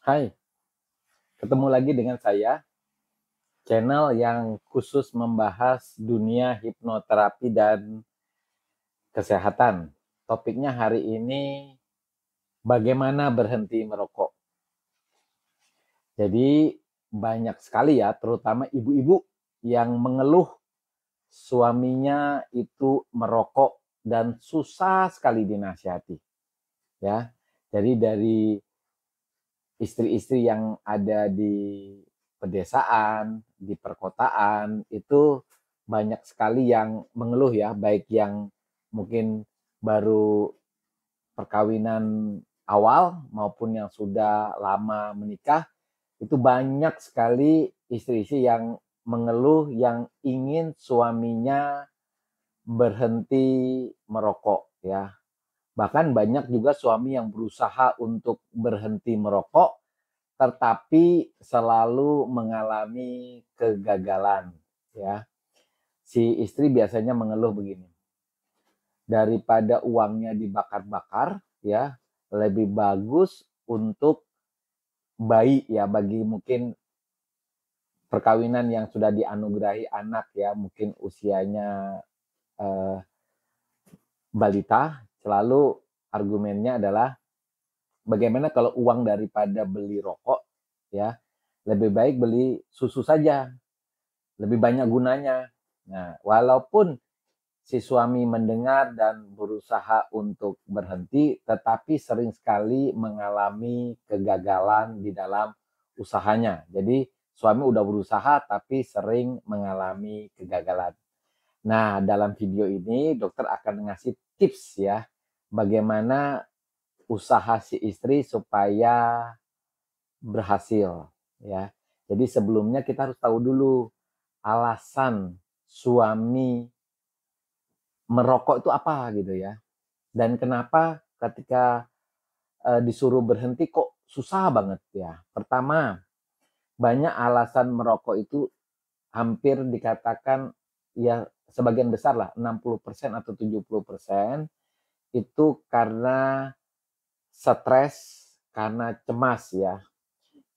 Hai, ketemu lagi dengan saya, channel yang khusus membahas dunia hipnoterapi dan kesehatan. Topiknya hari ini, bagaimana berhenti merokok. Jadi banyak sekali ya, terutama ibu-ibu yang mengeluh suaminya itu merokok dan susah sekali dinasihati. Ya, jadi dari istri-istri yang ada di pedesaan, di perkotaan, itu banyak sekali yang mengeluh ya, baik yang mungkin baru perkawinan awal maupun yang sudah lama menikah, itu banyak sekali istri-istri yang mengeluh yang ingin suaminya berhenti merokok ya. Bahkan banyak juga suami yang berusaha untuk berhenti merokok tetapi selalu mengalami kegagalan ya. Si istri biasanya mengeluh begini, daripada uangnya dibakar-bakar ya, lebih bagus untuk bayi ya, bagi mungkin perkawinan yang sudah dianugerahi anak ya, mungkin usianya eh, balita, selalu argumennya adalah bagaimana kalau uang daripada beli rokok ya, lebih baik beli susu saja, lebih banyak gunanya. Nah, walaupun si suami mendengar dan berusaha untuk berhenti, tetapi sering sekali mengalami kegagalan di dalam usahanya. Jadi suami udah berusaha tapi sering mengalami kegagalan. Nah, dalam video ini dokter akan ngasih tips ya, bagaimana usaha si istri supaya berhasil ya. Jadi sebelumnya kita harus tahu dulu alasan suami merokok itu apa gitu ya. Dan kenapa ketika disuruh berhenti kok susah banget ya. Pertama, banyak alasan merokok itu hampir dikatakan ya sebagian besar lah 60% atau 70% itu karena stres, karena cemas ya.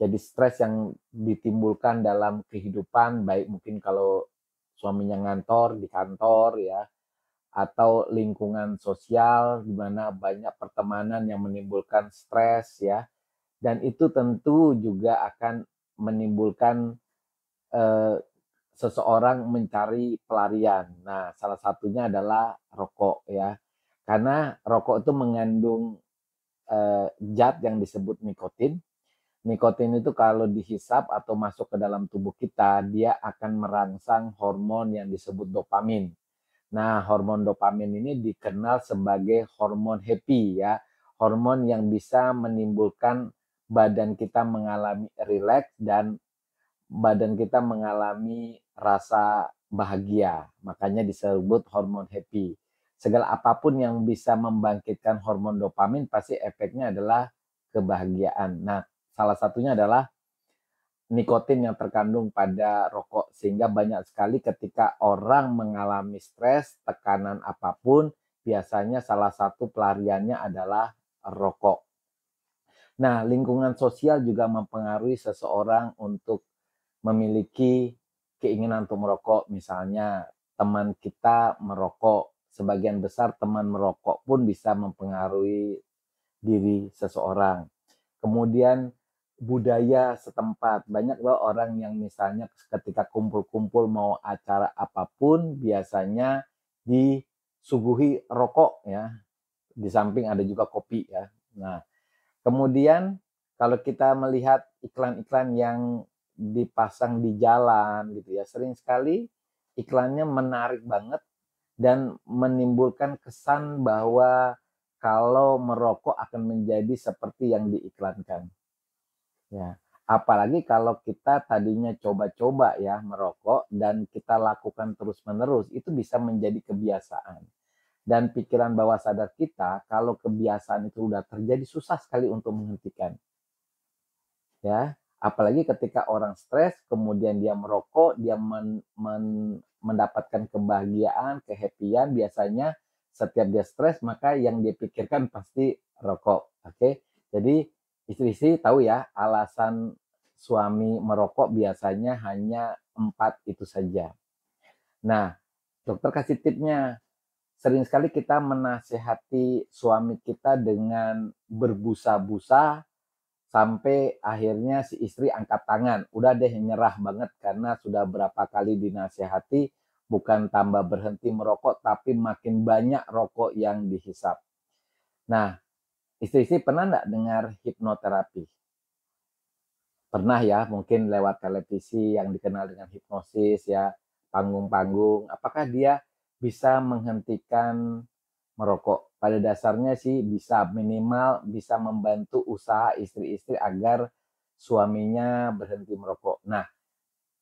Jadi stres yang ditimbulkan dalam kehidupan, baik mungkin kalau suaminya ngantor di kantor ya, atau lingkungan sosial di mana banyak pertemanan yang menimbulkan stres ya, dan itu tentu juga akan menimbulkan eh, seseorang mencari pelarian. Nah, salah satunya adalah rokok ya, karena rokok itu mengandung zat yang disebut nikotin. Nikotin itu kalau dihisap atau masuk ke dalam tubuh kita, dia akan merangsang hormon yang disebut dopamin. Nah, hormon dopamin ini dikenal sebagai hormon happy ya. Hormon yang bisa menimbulkan badan kita mengalami rileks dan badan kita mengalami rasa bahagia. Makanya disebut hormon happy. Segala apapun yang bisa membangkitkan hormon dopamin pasti efeknya adalah kebahagiaan. Nah, salah satunya adalah nikotin yang terkandung pada rokok, sehingga banyak sekali ketika orang mengalami stres, tekanan apapun, biasanya salah satu pelariannya adalah rokok. Nah, lingkungan sosial juga mempengaruhi seseorang untuk memiliki keinginan untuk merokok. Misalnya teman kita merokok, sebagian besar teman merokok pun bisa mempengaruhi diri seseorang. Kemudian budaya setempat. Banyak loh orang yang misalnya ketika kumpul-kumpul mau acara apapun biasanya disuguhi rokok ya. Di samping ada juga kopi ya. Nah, kemudian kalau kita melihat iklan-iklan yang dipasang di jalan gitu ya, sering sekali iklannya menarik banget dan menimbulkan kesan bahwa kalau merokok akan menjadi seperti yang diiklankan. Ya, apalagi kalau kita tadinya coba-coba ya merokok dan kita lakukan terus-menerus, itu bisa menjadi kebiasaan. Dan pikiran bawah sadar kita, kalau kebiasaan itu sudah terjadi, susah sekali untuk menghentikan. Ya, apalagi ketika orang stres, kemudian dia merokok, dia mendapatkan kebahagiaan, kehappyan, biasanya setiap dia stres, maka yang dia pikirkan pasti rokok. Oke, jadi Istri-istri tahu ya, alasan suami merokok biasanya hanya 4 itu saja. Nah, dokter kasih tipnya. Sering sekali kita menasehati suami kita dengan berbusa-busa sampai akhirnya si istri angkat tangan. Udah deh nyerah banget karena sudah berapa kali dinasehati, bukan tambah berhenti merokok tapi makin banyak rokok yang dihisap. Nah, istri-istri pernah nggak dengar hipnoterapi? Pernah ya, mungkin lewat televisi yang dikenal dengan hipnosis ya, panggung-panggung. Apakah dia bisa menghentikan merokok? Pada dasarnya sih bisa, minimal bisa membantu usaha istri-istri agar suaminya berhenti merokok. Nah,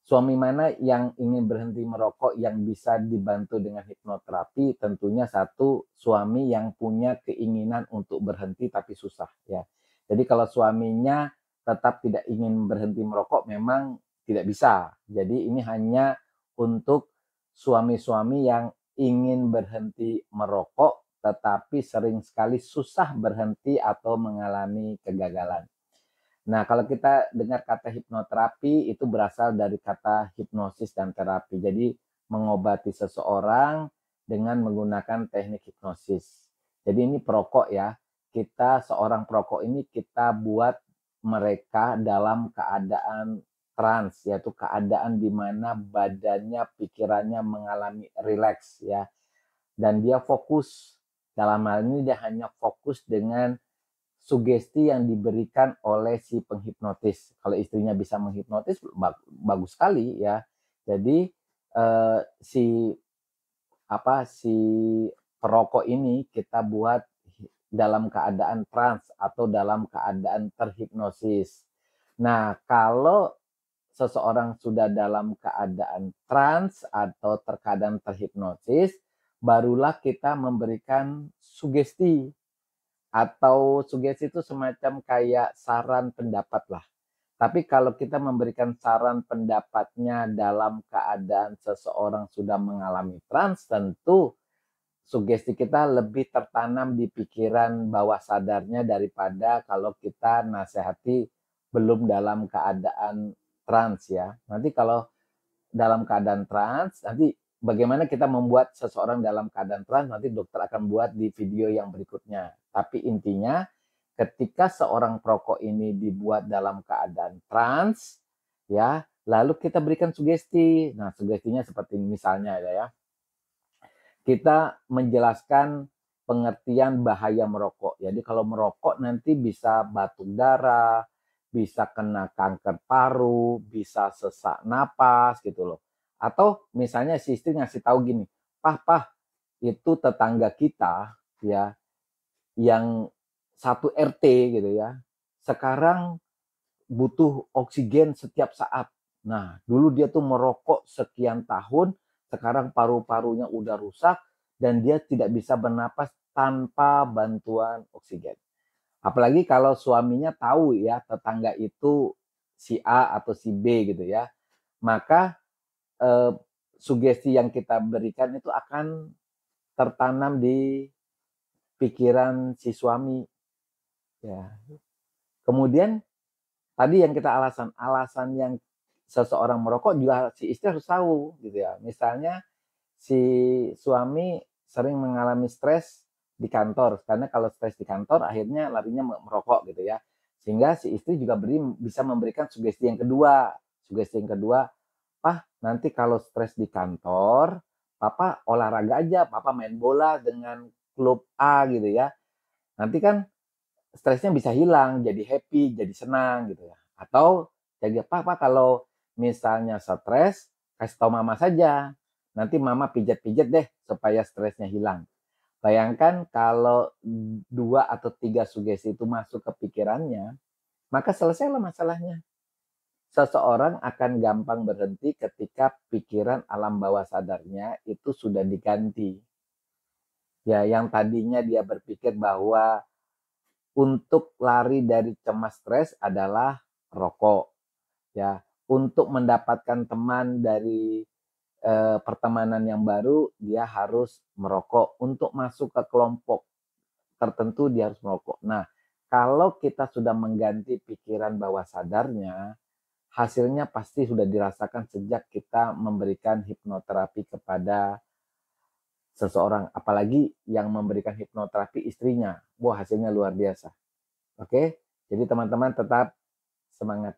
suami mana yang ingin berhenti merokok yang bisa dibantu dengan hipnoterapi? Tentunya satu, suami yang punya keinginan untuk berhenti tapi susah ya. Jadi kalau suaminya tetap tidak ingin berhenti merokok memang tidak bisa. Jadi ini hanya untuk suami-suami yang ingin berhenti merokok tetapi sering sekali susah berhenti atau mengalami kegagalan. Nah, kalau kita dengar kata hipnoterapi itu berasal dari kata hipnosis dan terapi. Jadi mengobati seseorang dengan menggunakan teknik hipnosis. Jadi ini perokok ya. Kita seorang perokok ini kita buat mereka dalam keadaan trans, yaitu keadaan di mana badannya, pikirannya mengalami rileks ya. Dan dia fokus. Dalam hal ini dia hanya fokus dengan sugesti yang diberikan oleh si penghipnotis. Kalau istrinya bisa menghipnotis, bagus sekali ya. Jadi si perokok ini kita buat dalam keadaan trans atau dalam keadaan terhipnosis. Nah, kalau seseorang sudah dalam keadaan trans atau terkadang terhipnosis, barulah kita memberikan sugesti atau sugesti itu semacam kayak saran pendapat lah. Tapi kalau kita memberikan saran pendapatnya dalam keadaan seseorang sudah mengalami trans, tentu sugesti kita lebih tertanam di pikiran bawah sadarnya daripada kalau kita nasihati belum dalam keadaan trans ya. Nanti kalau dalam keadaan trans, nanti bagaimana kita membuat seseorang dalam keadaan trans, nanti dokter akan buat di video yang berikutnya. Tapi intinya, ketika seorang perokok ini dibuat dalam keadaan trans, ya, lalu kita berikan sugesti. Nah, sugestinya seperti misalnya ya, kita menjelaskan pengertian bahaya merokok. Jadi kalau merokok nanti bisa batuk darah, bisa kena kanker paru, bisa sesak napas gitu loh. Atau misalnya si istri ngasih tahu gini, pah, itu tetangga kita ya yang satu RT gitu ya, sekarang butuh oksigen setiap saat. Nah, dulu dia tuh merokok sekian tahun, sekarang paru-parunya udah rusak dan dia tidak bisa bernapas tanpa bantuan oksigen. Apalagi kalau suaminya tahu ya tetangga itu si A atau si B gitu ya, maka eh, sugesti yang kita berikan itu akan tertanam di pikiran si suami ya. Kemudian tadi yang kita alasan yang seseorang merokok juga si istri harus tahu gitu ya. Misalnya si suami sering mengalami stres di kantor karena kalau stres di kantor akhirnya larinya merokok gitu ya. Sehingga si istri juga bisa memberikan sugesti yang kedua. Sugesti yang kedua, "Pah, nanti kalau stres di kantor, Papa olahraga aja, Papa main bola dengan klub A gitu ya. Nanti kan stresnya bisa hilang, jadi happy, jadi senang gitu ya. Atau jadi apa kalau misalnya stres, kasih tahu mama saja. Nanti mama pijat-pijat deh supaya stresnya hilang. Bayangkan kalau 2 atau 3 sugesti itu masuk ke pikirannya, maka selesailah masalahnya. Seseorang akan gampang berhenti ketika pikiran alam bawah sadarnya itu sudah diganti. Ya, yang tadinya dia berpikir bahwa untuk lari dari cemas stres adalah rokok ya. Untuk mendapatkan teman dari pertemanan yang baru dia harus merokok. Untuk masuk ke kelompok tertentu dia harus merokok. Nah, Kalau kita sudah mengganti pikiran bawah sadarnya, hasilnya pasti sudah dirasakan sejak kita memberikan hipnoterapi kepada seseorang. Apalagi yang memberikan hipnoterapi istrinya. Wah, hasilnya luar biasa. Oke, jadi teman-teman tetap semangat.